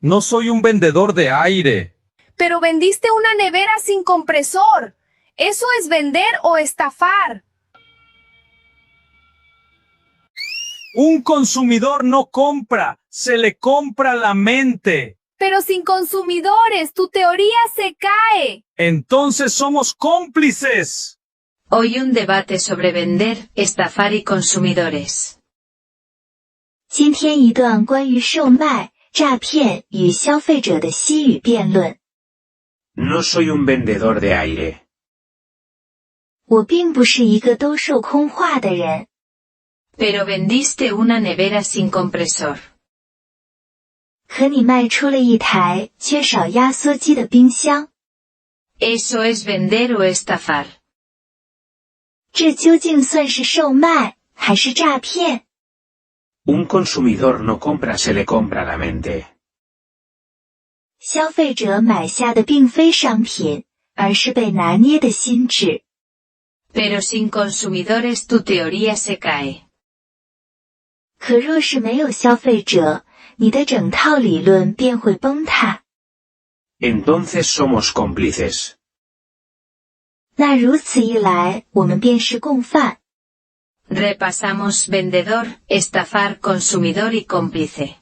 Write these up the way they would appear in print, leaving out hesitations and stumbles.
No soy un vendedor de aire. Pero vendiste una nevera sin compresor. ¿Eso es vender o estafar? Un consumidor no compra, se le compra la mente. Pero sin consumidores, tu teoría se cae. Entonces somos cómplices. Hoy un debate sobre vender, estafar y consumidores. 今天一段关于售卖、诈骗与消费者的西语辩论。No soy un vendedor de aire. 我并不是一个兜售空话的人。Pero vendiste una nevera sin compresor. 可你卖出了一台缺少压缩机的冰箱。¿Eso es vender o estafar? 这究竟算是售卖还是诈骗？ Un consumidor no compra, se le compra la mente. 消费者买下的并非商品，而是被拿捏的心智。Pero sin consumidores tu teoría se cae. 可若是没有消费者，你的整套理论便会崩塌。 Entonces somos cómplices. 那如此一来，我们便是共犯。 Repasamos vendedor, estafar, consumidor y cómplice.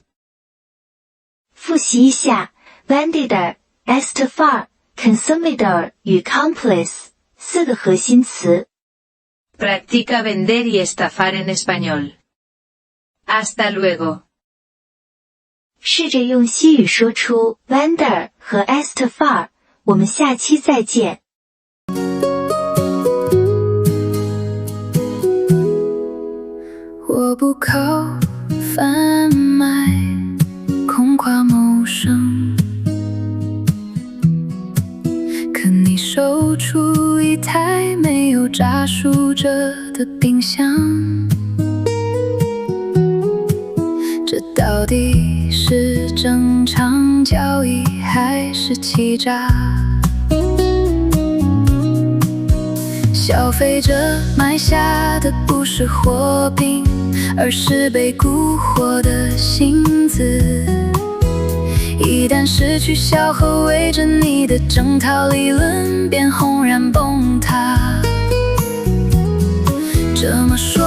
复习一下 vendedor, estafar, consumidor 与 complice 四个核心词。 Practica vender y estafar en español. Hasta luego. 试着用西语说出 vendor 和 estafar。我们下期再见。我不靠贩卖空话谋生，可你售出一台没有炸熟着的冰箱，这到底是正常交易还是欺诈？消费者买下的不是货品，而是被蛊惑的心思。一旦失去效后，围着你的整套理论便轰然崩塌。这么说